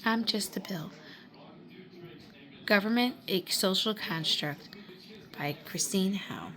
I'm Just the Bill. Government, a Social Construct by Christine Howe.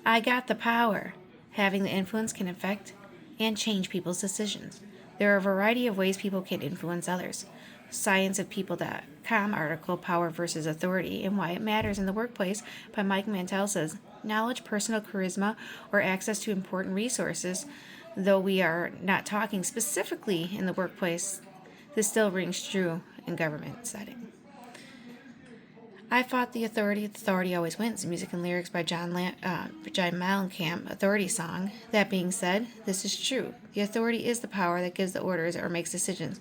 I got the power. Having the influence can affect and change people's decisions. There are a variety of ways people can influence others. ScienceOfPeople.com article Power versus Authority and Why It Matters in the Workplace by Mike Mantell says knowledge, personal charisma, or access to important resources, though we are not talking specifically in the workplace, this still rings true in government setting. I fought the authority always wins. Music and lyrics by John Mellencamp, Authority Song. That being said, this is true. The authority is the power that gives the orders or makes decisions.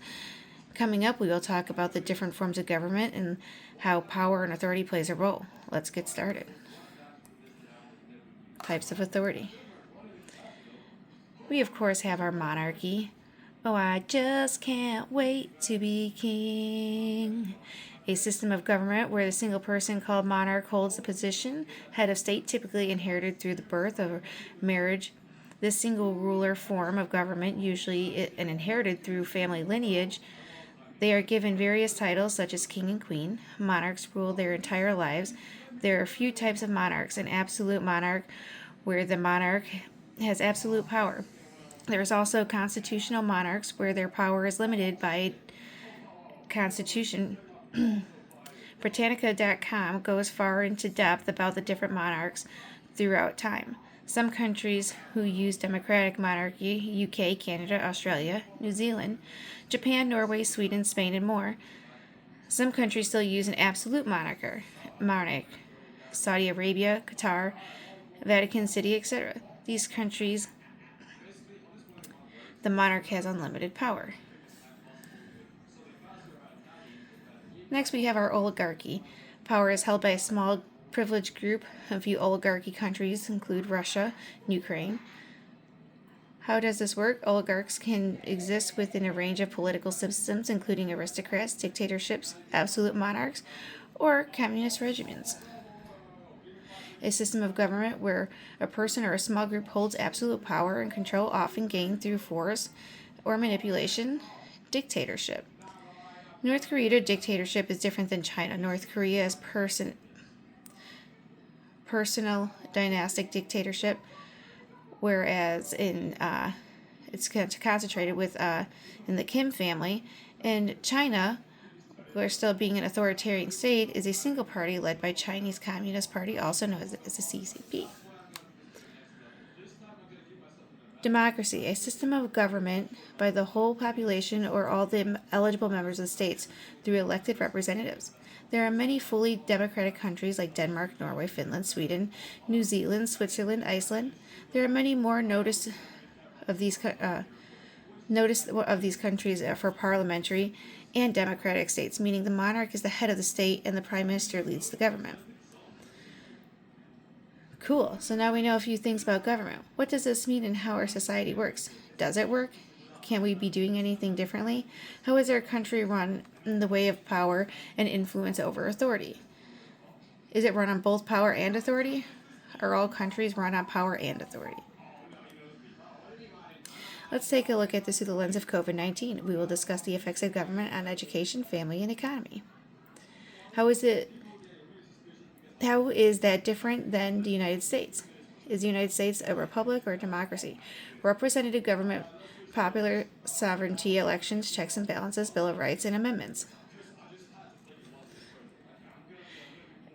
Coming up, we will talk about the different forms of government and how power and authority plays a role. Let's get started. Types of authority. We, of course, have our monarchy. Oh, I just can't wait to be king. A system of government where the single person called monarch holds the position, head of state, typically inherited through the birth or marriage. This single ruler form of government, usually and inherited through family lineage, they are given various titles such as king and queen. Monarchs rule their entire lives. There are a few types of monarchs. An absolute monarch, where the monarch has absolute power. There is also constitutional monarchs, where their power is limited by constitution. Britannica.com goes far into depth about the different monarchs throughout time. Some countries who use democratic monarchy: UK, Canada, Australia, New Zealand, Japan, Norway, Sweden, Spain, and more. Some countries still use an absolute monarch: Saudi Arabia, Qatar, Vatican City, etc. These countries, the monarch has unlimited power. Next, we have our oligarchy. Power is held by a small privileged group. A few oligarchy countries include Russia and Ukraine. How does this work? Oligarchs can exist within a range of political systems, including aristocrats, dictatorships, absolute monarchs, or communist regimes. A system of government where a person or a small group holds absolute power and control, often gained through force or manipulation. Dictatorship. North Korea dictatorship is different than China. North Korea is personal dynastic dictatorship, whereas it's concentrated with in the Kim family. In China, where still being an authoritarian state, is a single party led by Chinese Communist Party, also known as the CCP. Democracy, a system of government by the whole population or all the eligible members of the states through elected representatives. There are many fully democratic countries like Denmark, Norway, Finland, Sweden, New Zealand, Switzerland, Iceland. There are many more notice of these countries for parliamentary and democratic states, meaning the monarch is the head of the state and the prime minister leads the government. Cool. So now we know a few things about government. What does this mean and how our society works? Does it work? Can we be doing anything differently? How is our country run in the way of power and influence over authority? Is it run on both power and authority? Are all countries run on power and authority? Let's take a look at this through the lens of COVID-19. We will discuss the effects of government on education, family, and economy. How is that different than the United States? Is the United States a republic or a democracy? Representative government, popular sovereignty, elections, checks and balances, Bill of Rights, and amendments.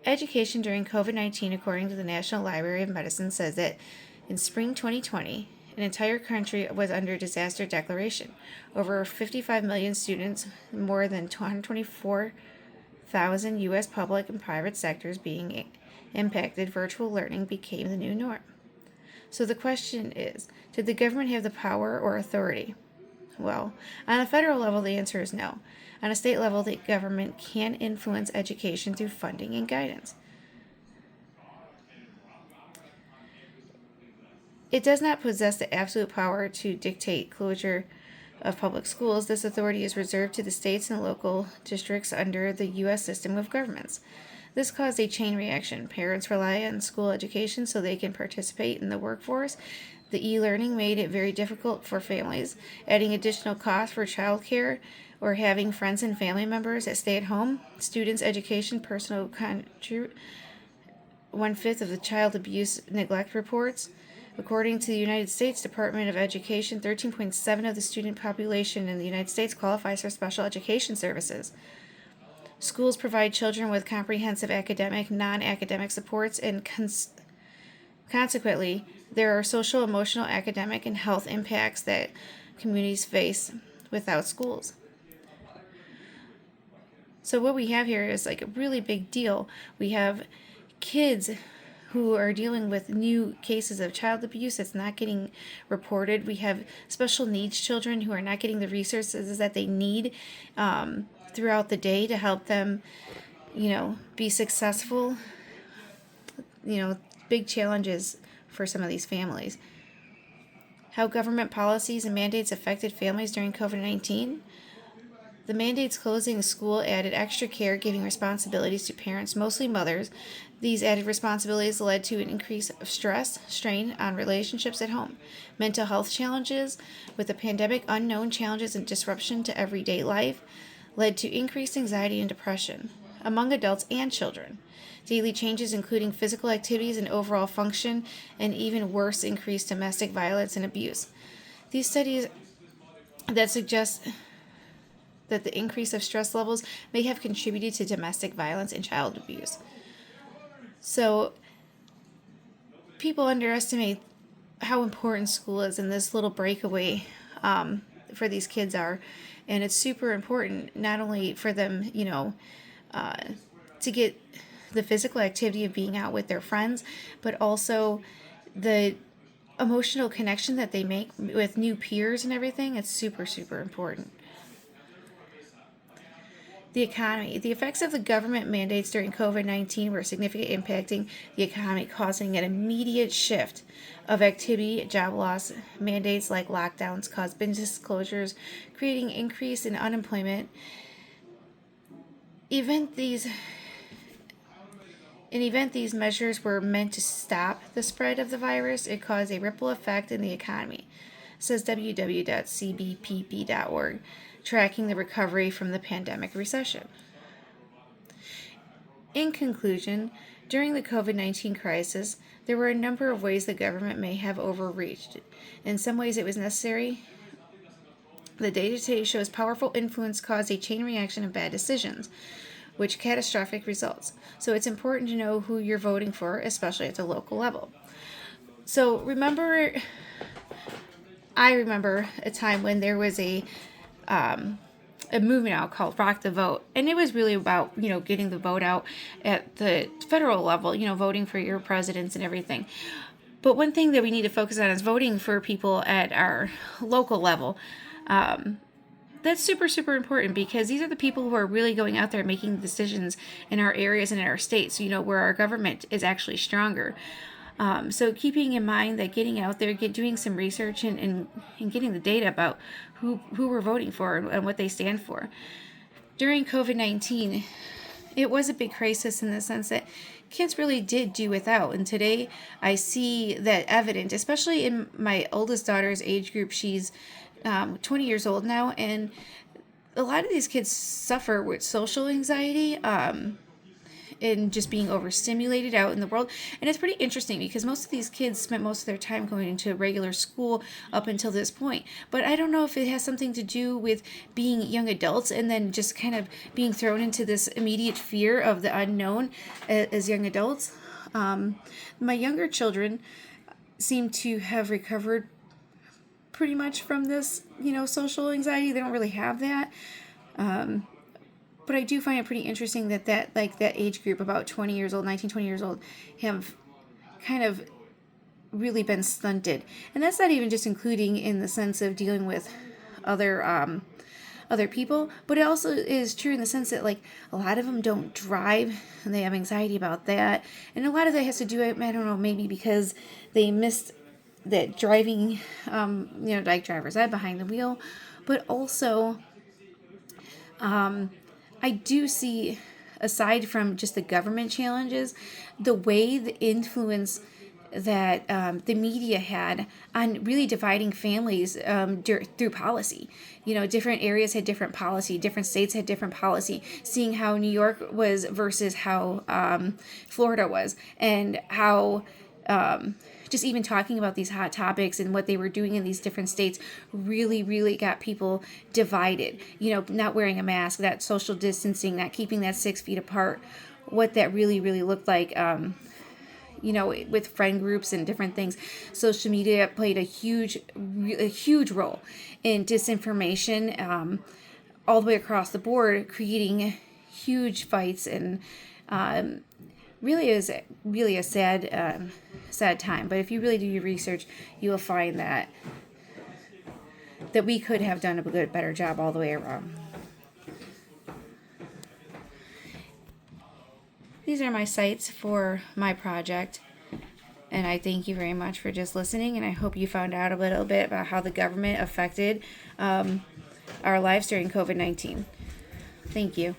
Education during COVID-19, according to the National Library of Medicine, says that in spring 2020, an entire country was under disaster declaration. Over 55 million students, more than 224,000 U.S. public and private sectors being impacted. Virtual learning became the new norm. So the question is, did the government have the power or authority? Well, on a federal level, the answer is no. On a state level, the government can influence education through funding and guidance. It does not possess the absolute power to dictate closure of public schools. This authority is reserved to the states and local districts under the U.S. system of governments. This caused a chain reaction. Parents rely on school education so they can participate in the workforce. The e-learning made it very difficult for families, adding additional costs for childcare or having friends and family members that stay at home. Students' education personal contribute 1/5 of the child abuse neglect reports. According to the United States Department of Education, 13.7% of the student population in the United States qualifies for special education services. Schools provide children with comprehensive academic, non-academic supports, and consequently, there are social, emotional, academic, and health impacts that communities face without schools. So what we have here is like a really big deal. We have kids who are dealing with new cases of child abuse that's not getting reported. We have special needs children who are not getting the resources that they need throughout the day to help them, be successful. Big challenges for some of these families. How government policies and mandates affected families during COVID-19. The mandates closing school added extra caregiving responsibilities to parents, mostly mothers. These added responsibilities led to an increase of stress, strain on relationships at home. Mental health challenges with the pandemic, unknown challenges and disruption to everyday life led to increased anxiety and depression among adults and children. Daily changes including physical activities and overall function, and even worse, increased domestic violence and abuse. These studies that suggest that the increase of stress levels may have contributed to domestic violence and child abuse. So, people underestimate how important school is, and this little breakaway for these kids are. And it's super important, not only for them, to get the physical activity of being out with their friends, but also the emotional connection that they make with new peers and everything. It's super, super important. The economy. The effects of the government mandates during COVID-19 were significantly impacting the economy, causing an immediate shift of activity. Job loss. Mandates like lockdowns caused business closures, creating increase in unemployment. In event these measures were meant to stop the spread of the virus, it caused a ripple effect in the economy, says www.cbpp.org, tracking the recovery from the pandemic recession. In conclusion, during the COVID-19 crisis, there were a number of ways the government may have overreached. In some ways it was necessary. The data today shows powerful influence caused a chain reaction of bad decisions, which catastrophic results. So it's important to know who you're voting for, especially at the local level. So I remember a time when there was a movement out called Rock the Vote, and it was really about getting the vote out at the federal level, voting for your presidents and everything. But one thing that we need to focus on is voting for people at our local level. That's super, super important, because these are the people who are really going out there making decisions in our areas and in our states, where our government is actually stronger. So keeping in mind that getting out there, doing some research and getting the data about who we're voting for and what they stand for. During COVID-19, it was a big crisis in the sense that kids really did do without. And today I see that evident, especially in my oldest daughter's age group. She's 20 years old now, and a lot of these kids suffer with social anxiety and just being overstimulated out in the world. And it's pretty interesting because most of these kids spent most of their time going into regular school up until this point. But I don't know if it has something to do with being young adults and then just kind of being thrown into this immediate fear of the unknown as young adults. My younger children seem to have recovered pretty much from this, social anxiety. They don't really have that. But I do find it pretty interesting that age group, about 20 years old, 19, 20 years old, have kind of really been stunted. And that's not even just including in the sense of dealing with other people, but it also is true in the sense that a lot of them don't drive and they have anxiety about that. And a lot of that has to do, I don't know, maybe because they missed that driving, like driver's ed behind the wheel, but also, I do see, aside from just the government challenges, the way the influence that the media had on really dividing families through policy. You know, different areas had different policy, different states had different policy, seeing how New York was versus how Florida was, and how just even talking about these hot topics and what they were doing in these different states really, really got people divided. You know, not wearing a mask, that social distancing, not keeping that 6 feet apart, what that really, really looked like. You know, with friend groups and different things. Social media played a huge role in disinformation all the way across the board, creating huge fights, and really is really a sad time. But if you really do your research, you will find that we could have done a better job all the way around. These are my sites for my project, and I thank you very much for just listening, and I hope you found out a little bit about how the government affected our lives during COVID-19. Thank you.